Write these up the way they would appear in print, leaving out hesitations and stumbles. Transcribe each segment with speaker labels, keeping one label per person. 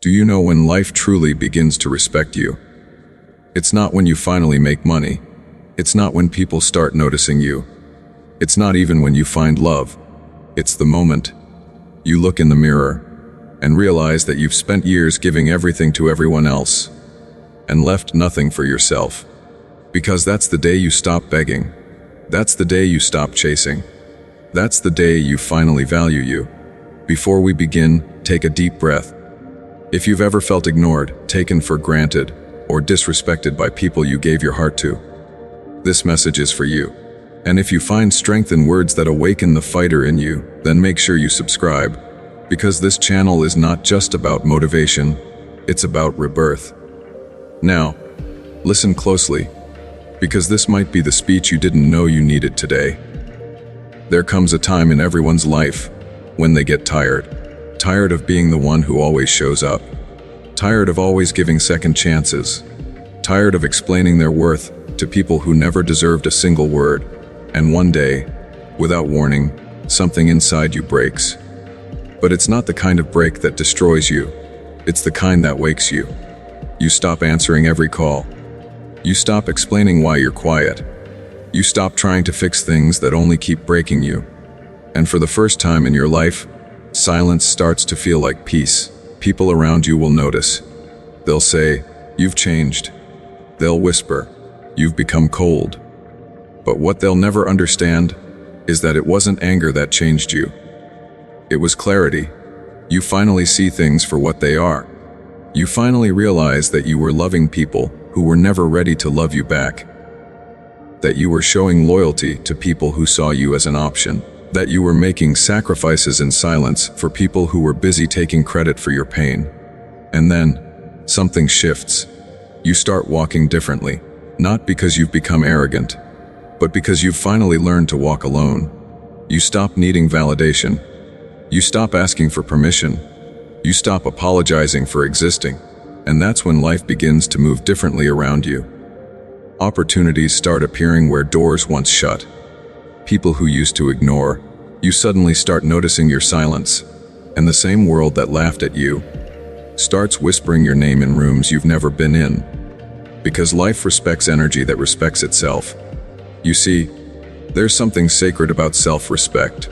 Speaker 1: Do you know when life truly begins to respect you? It's not when you finally make money. It's not when people start noticing you. It's not even when you find love. It's the moment you look in the mirror and realize that you've spent years giving everything to everyone else and left nothing for yourself. Because that's the day you stop begging. That's the day you stop chasing. That's the day you finally value you. Before we begin, take a deep breath. If you've ever felt ignored, taken for granted, or disrespected by people you gave your heart to, this message is for you. And if you find strength in words that awaken the fighter in you, then make sure you subscribe, because this channel is not just about motivation, it's about rebirth. Now, listen closely, because this might be the speech you didn't know you needed today. There comes a time in everyone's life when they get tired of being the one who always shows up, tired of always giving second chances, tired of explaining their worth to people who never deserved a single word. And one day, without warning, something inside you breaks. But it's not the kind of break that destroys you. It's the kind that wakes you. You stop answering every call. You stop explaining why you're quiet. You stop trying to fix things that only keep breaking you. And for the first time in your life, silence starts to feel like peace. People around you will notice. They'll say, "You've changed." They'll whisper, "You've become cold." But what they'll never understand is that it wasn't anger that changed you. It was clarity. You finally see things for what they are. You finally realize that you were loving people who were never ready to love you back. That you were showing loyalty to people who saw you as an option. That you were making sacrifices in silence for people who were busy taking credit for your pain. And then, something shifts. You start walking differently, not because you've become arrogant, but because you've finally learned to walk alone. You stop needing validation. You stop asking for permission. You stop apologizing for existing. And that's when life begins to move differently around you. Opportunities start appearing where doors once shut. People who used to ignore, you suddenly start noticing your silence. And the same world that laughed at you starts whispering your name in rooms you've never been in. Because life respects energy that respects itself. You see, there's something sacred about self-respect.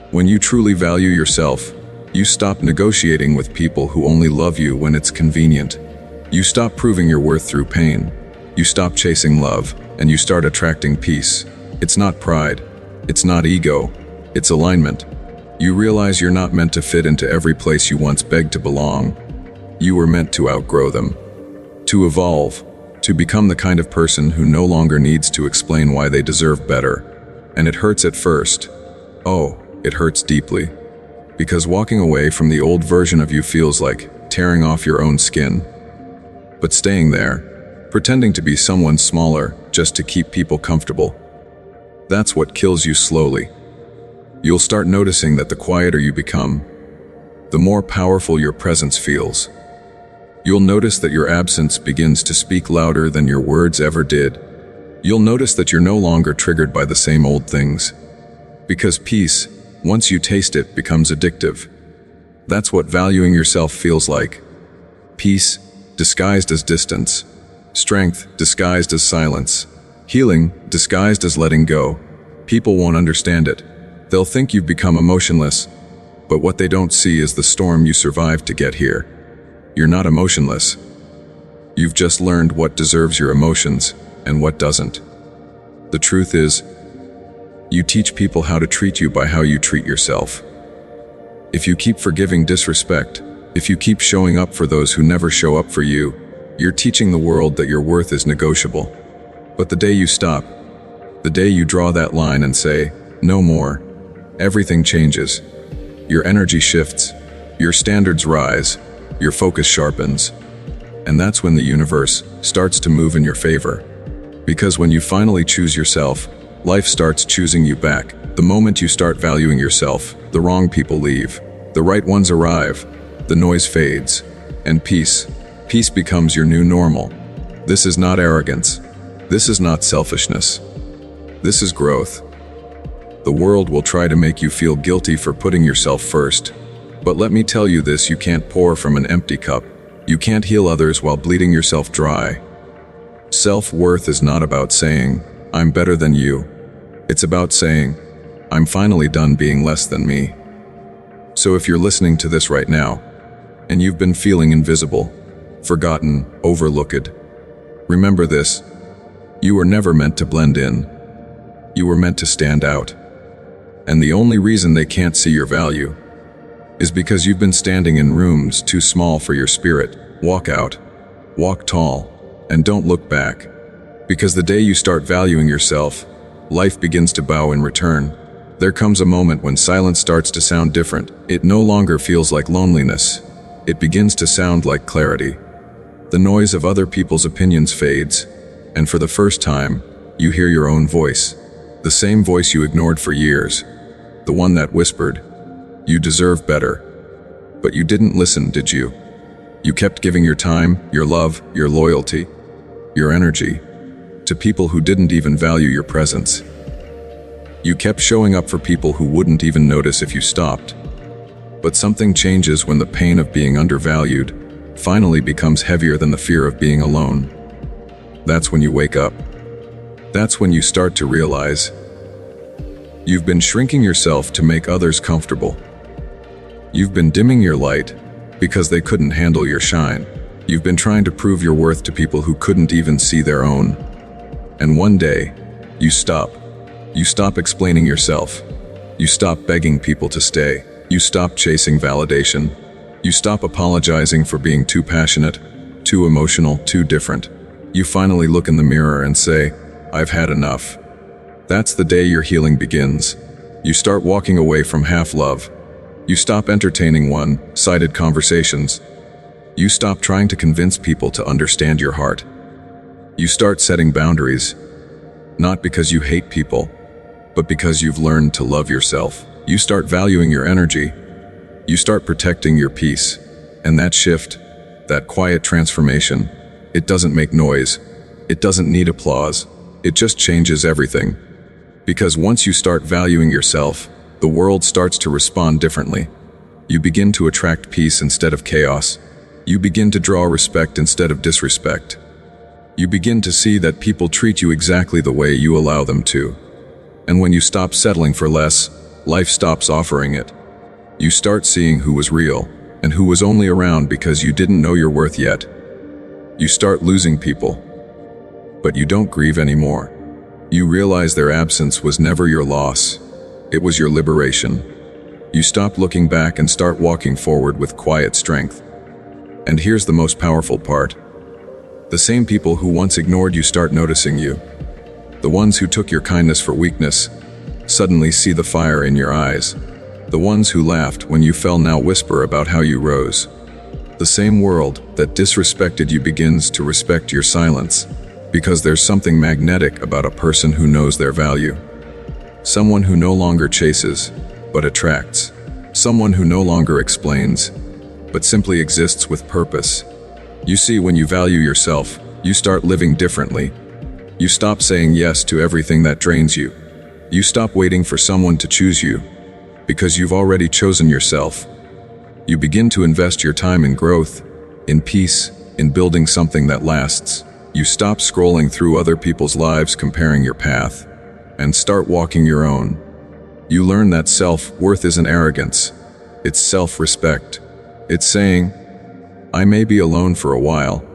Speaker 1: When you truly value yourself, you stop negotiating with people who only love you when it's convenient. You stop proving your worth through pain. You stop chasing love, and you start attracting peace. It's not pride. It's not ego. It's alignment. You realize you're not meant to fit into every place you once begged to belong. You were meant to outgrow them. To evolve. To become the kind of person who no longer needs to explain why they deserve better. And it hurts at first. Oh, it hurts deeply. Because walking away from the old version of you feels like tearing off your own skin. But staying there, pretending to be someone smaller just to keep people comfortable, that's what kills you slowly. You'll start noticing that the quieter you become, the more powerful your presence feels. You'll notice that your absence begins to speak louder than your words ever did. You'll notice that you're no longer triggered by the same old things. Because peace, once you taste it, becomes addictive. That's what valuing yourself feels like. Peace, disguised as distance. Strength, disguised as silence. Healing, disguised as letting go. People won't understand it. They'll think you've become emotionless. But what they don't see is the storm you survived to get here. You're not emotionless. You've just learned what deserves your emotions and what doesn't. The truth is, you teach people how to treat you by how you treat yourself. If you keep forgiving disrespect, if you keep showing up for those who never show up for you, you're teaching the world that your worth is negotiable. But the day you stop, the day you draw that line and say, "No more," everything changes. Your energy shifts, your standards rise, your focus sharpens. And that's when the universe starts to move in your favor. Because when you finally choose yourself, life starts choosing you back. The moment you start valuing yourself, the wrong people leave. The right ones arrive. The noise fades. And peace becomes your new normal. This is not arrogance. This is not selfishness. This is growth. The world will try to make you feel guilty for putting yourself first. But let me tell you this, you can't pour from an empty cup. You can't heal others while bleeding yourself dry. Self-worth is not about saying, I'm better than you. It's about saying, I'm finally done being less than me. So if you're listening to this right now, and you've been feeling invisible, forgotten, overlooked, remember this: you were never meant to blend in. You were meant to stand out. And the only reason they can't see your value is because you've been standing in rooms too small for your spirit. Walk out, walk tall, and don't look back. Because the day you start valuing yourself, life begins to bow in return. There comes a moment when silence starts to sound different. It no longer feels like loneliness. It begins to sound like clarity. The noise of other people's opinions fades, and for the first time, you hear your own voice. The same voice you ignored for years. The one that whispered, "You deserve better." But you didn't listen, did you? You kept giving your time, your love, your loyalty, your energy to people who didn't even value your presence. You kept showing up for people who wouldn't even notice if you stopped. But something changes when the pain of being undervalued finally becomes heavier than the fear of being alone. That's when you wake up. That's when you start to realize you've been shrinking yourself to make others comfortable. You've been dimming your light because they couldn't handle your shine. You've been trying to prove your worth to people who couldn't even see their own. And one day, you stop. You stop explaining yourself. You stop begging people to stay. You stop chasing validation. You stop apologizing for being too passionate, too emotional, too different. You finally look in the mirror and say, I've had enough. That's the day your healing begins. You start walking away from half-love. You stop entertaining one-sided conversations. You stop trying to convince people to understand your heart. You start setting boundaries, not because you hate people, but because you've learned to love yourself. You start valuing your energy. You start protecting your peace. And that shift, that quiet transformation, it doesn't make noise. It doesn't need applause. It just changes everything. Because once you start valuing yourself, the world starts to respond differently. You begin to attract peace instead of chaos. You begin to draw respect instead of disrespect. You begin to see that people treat you exactly the way you allow them to. And when you stop settling for less, life stops offering it. You start seeing who was real and who was only around because you didn't know your worth yet. You start losing people, but you don't grieve anymore. You realize their absence was never your loss. It was your liberation. You stop looking back and start walking forward with quiet strength. And here's the most powerful part. The same people who once ignored you start noticing you. The ones who took your kindness for weakness suddenly see the fire in your eyes. The ones who laughed when you fell now whisper about how you rose. The same world that disrespected you begins to respect your silence, because there's something magnetic about a person who knows their value. Someone who no longer chases, but attracts. Someone who no longer explains, but simply exists with purpose. You see, when you value yourself, you start living differently. You stop saying yes to everything that drains you. You stop waiting for someone to choose you, because you've already chosen yourself. You begin to invest your time in growth, in peace, in building something that lasts. You stop scrolling through other people's lives comparing your path, and start walking your own. You learn that self-worth isn't arrogance, it's self-respect. It's saying, I may be alone for a while,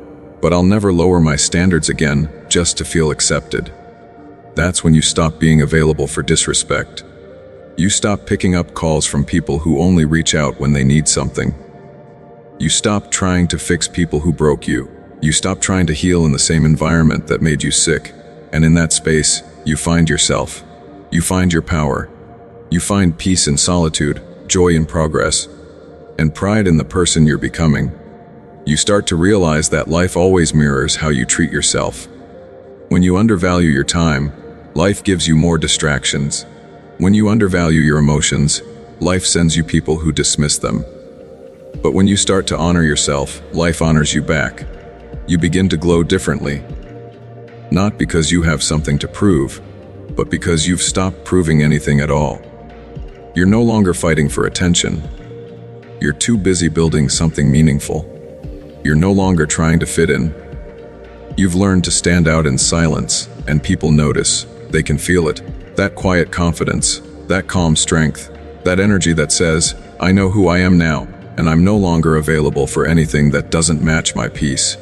Speaker 1: but I'll never lower my standards again just to feel accepted. That's when you stop being available for disrespect. You stop picking up calls from people who only reach out when they need something. You stop trying to fix people who broke you. You stop trying to heal in the same environment that made you sick. And in that space, you find yourself. You find your power. You find peace in solitude, joy in progress, and pride in the person you're becoming. You start to realize that life always mirrors how you treat yourself. When you undervalue your time, life gives you more distractions. When you undervalue your emotions, life sends you people who dismiss them. But when you start to honor yourself, life honors you back. You begin to glow differently. Not because you have something to prove, but because you've stopped proving anything at all. You're no longer fighting for attention. You're too busy building something meaningful. You're no longer trying to fit in. You've learned to stand out in silence, and people notice. They can feel it. That quiet confidence, that calm strength, that energy that says, I know who I am now, and I'm no longer available for anything that doesn't match my peace.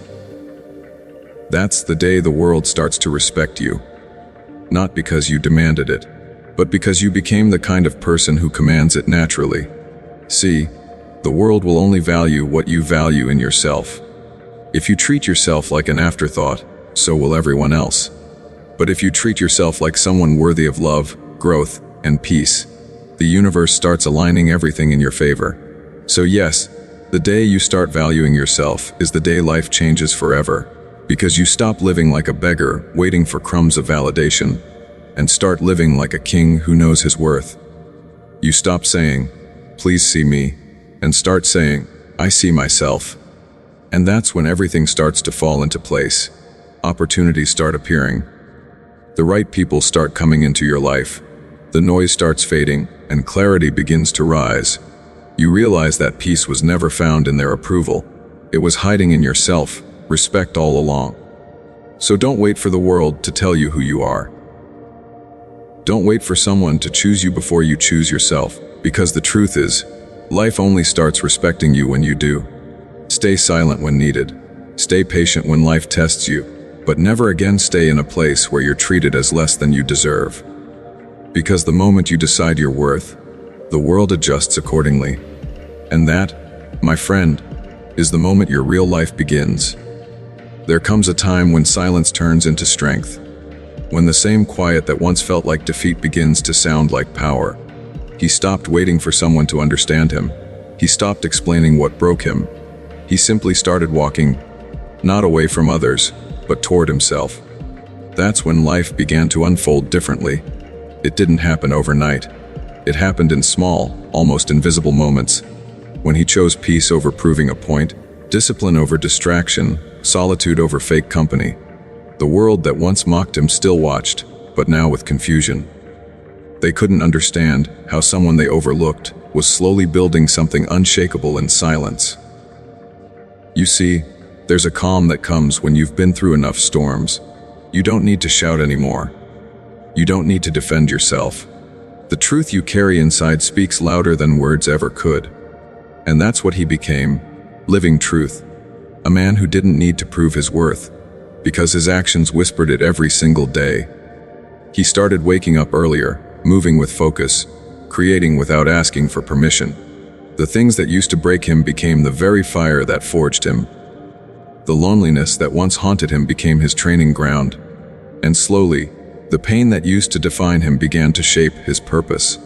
Speaker 1: That's the day the world starts to respect you. Not because you demanded it, but because you became the kind of person who commands it naturally. See, the world will only value what you value in yourself. If you treat yourself like an afterthought, so will everyone else. But if you treat yourself like someone worthy of love, growth, and peace, the universe starts aligning everything in your favor. So yes, the day you start valuing yourself is the day life changes forever, because you stop living like a beggar waiting for crumbs of validation, and start living like a king who knows his worth. You stop saying, please see me, and start saying, I see myself. And that's when everything starts to fall into place. Opportunities start appearing. The right people start coming into your life. The noise starts fading, and clarity begins to rise. You realize that peace was never found in their approval. It was hiding in yourself, respect all along. So don't wait for the world to tell you who you are. Don't wait for someone to choose you before you choose yourself, because the truth is, life only starts respecting you when you do. Stay silent when needed. Stay patient when life tests you, but never again stay in a place where you're treated as less than you deserve. Because the moment you decide your worth, the world adjusts accordingly. And that, my friend, is the moment your real life begins. There comes a time when silence turns into strength, when the same quiet that once felt like defeat begins to sound like power. He stopped waiting for someone to understand him. He stopped explaining what broke him. He simply started walking, not away from others, but toward himself. That's when life began to unfold differently. It didn't happen overnight. It happened in small, almost invisible moments. When he chose peace over proving a point, discipline over distraction, solitude over fake company, the world that once mocked him still watched, but now with confusion. They couldn't understand how someone they overlooked was slowly building something unshakable in silence. You see, there's a calm that comes when you've been through enough storms. You don't need to shout anymore. You don't need to defend yourself. The truth you carry inside speaks louder than words ever could. And that's what he became, living truth. A man who didn't need to prove his worth, because his actions whispered it every single day. He started waking up earlier, moving with focus, creating without asking for permission. The things that used to break him became the very fire that forged him. The loneliness that once haunted him became his training ground. And slowly, the pain that used to define him began to shape his purpose.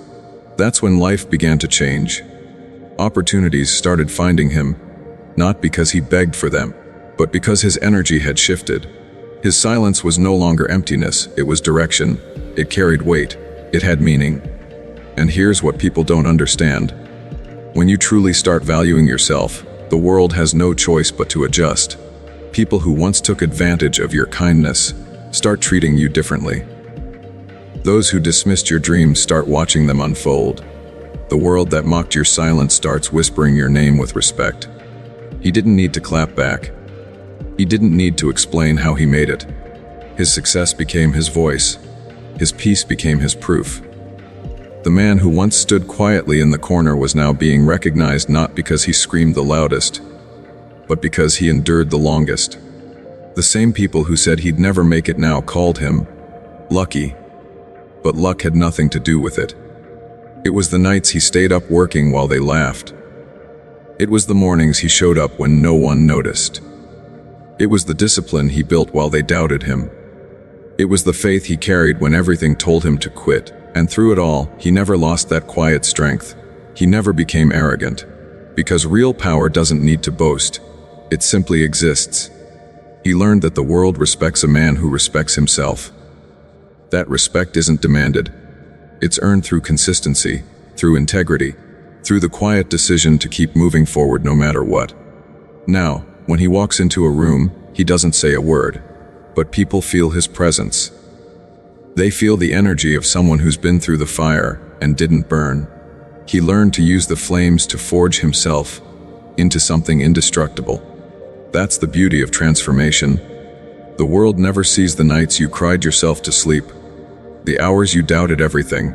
Speaker 1: That's when life began to change. Opportunities started finding him, not because he begged for them, but because his energy had shifted. His silence was no longer emptiness, it was direction. It carried weight. It had meaning. And here's what people don't understand. When you truly start valuing yourself, the world has no choice but to adjust. People who once took advantage of your kindness start treating you differently. Those who dismissed your dreams start watching them unfold. The world that mocked your silence starts whispering your name with respect. He didn't need to clap back. He didn't need to explain how he made it. His success became his voice. His peace became his proof. The man who once stood quietly in the corner was now being recognized not because he screamed the loudest, but because he endured the longest. The same people who said he'd never make it now called him lucky, but luck had nothing to do with it. It was the nights he stayed up working while they laughed. It was the mornings he showed up when no one noticed. It was the discipline he built while they doubted him. It was the faith he carried when everything told him to quit. And through it all, he never lost that quiet strength. He never became arrogant. Because real power doesn't need to boast. It simply exists. He learned that the world respects a man who respects himself. That respect isn't demanded. It's earned through consistency, through integrity, through the quiet decision to keep moving forward no matter what. Now, when he walks into a room, he doesn't say a word, but people feel his presence. They feel the energy of someone who's been through the fire and didn't burn. He learned to use the flames to forge himself into something indestructible. That's the beauty of transformation. The world never sees the nights you cried yourself to sleep, the hours you doubted everything,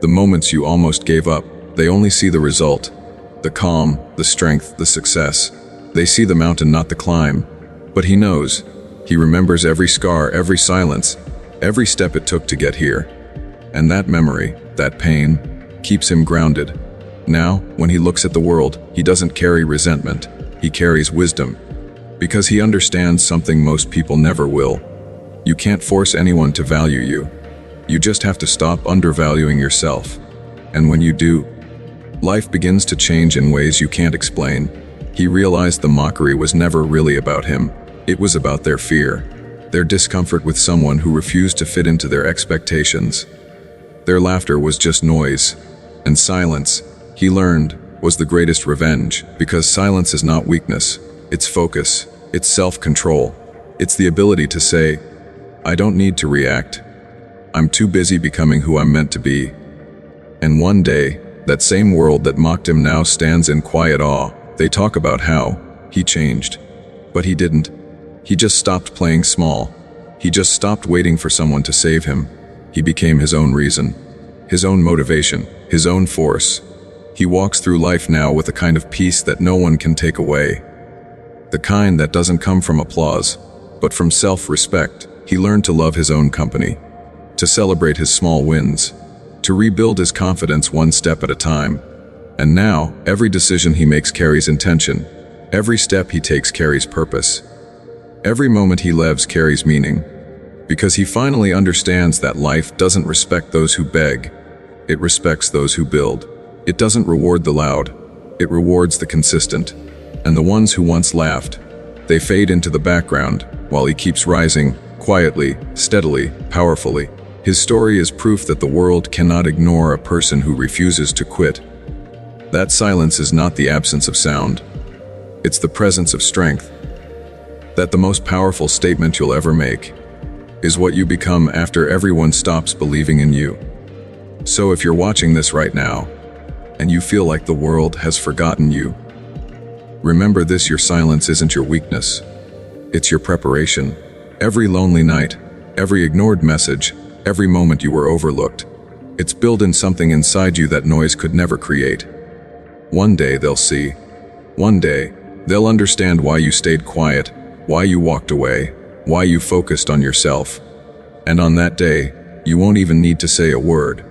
Speaker 1: the moments you almost gave up. They only see the result, the calm, the strength, the success. They see the mountain, not the climb. But he knows. He remembers every scar, every silence, every step it took to get here. And that memory, that pain, keeps him grounded. Now, when he looks at the world, he doesn't carry resentment. He carries wisdom. Because he understands something most people never will. You can't force anyone to value you. You just have to stop undervaluing yourself. And when you do, life begins to change in ways you can't explain. He realized the mockery was never really about him. It was about their fear, their discomfort with someone who refused to fit into their expectations. Their laughter was just noise. And silence, he learned, was the greatest revenge, because silence is not weakness. It's focus. It's self-control. It's the ability to say, I don't need to react. I'm too busy becoming who I'm meant to be. And one day, that same world that mocked him now stands in quiet awe. They talk about how he changed. But he didn't. He just stopped playing small. He just stopped waiting for someone to save him. He became his own reason, his own motivation, his own force. He walks through life now with a kind of peace that no one can take away. The kind that doesn't come from applause, but from self-respect. He learned to love his own company, to celebrate his small wins, to rebuild his confidence one step at a time. And now, every decision he makes carries intention. Every step he takes carries purpose. Every moment he lives carries meaning. Because he finally understands that life doesn't respect those who beg. It respects those who build. It doesn't reward the loud. It rewards the consistent. And the ones who once laughed, they fade into the background while he keeps rising, quietly, steadily, powerfully. His story is proof that the world cannot ignore a person who refuses to quit. That silence is not the absence of sound. It's the presence of strength. That the most powerful statement you'll ever make is what you become after everyone stops believing in you. So if you're watching this right now, and you feel like the world has forgotten you, remember this: your silence isn't your weakness. It's your preparation. Every lonely night, every ignored message, every moment you were overlooked, it's building something inside you that noise could never create. One day they'll see. One day, they'll understand why you stayed quiet, why you walked away, why you focused on yourself. And on that day, you won't even need to say a word.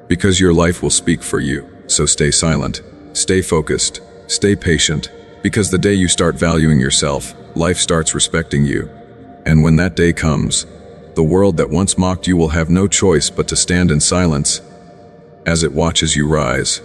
Speaker 1: Because your life will speak for you. So stay silent, stay focused, stay patient. Because the day you start valuing yourself, life starts respecting you. And when that day comes, the world that once mocked you will have no choice but to stand in silence as it watches you rise.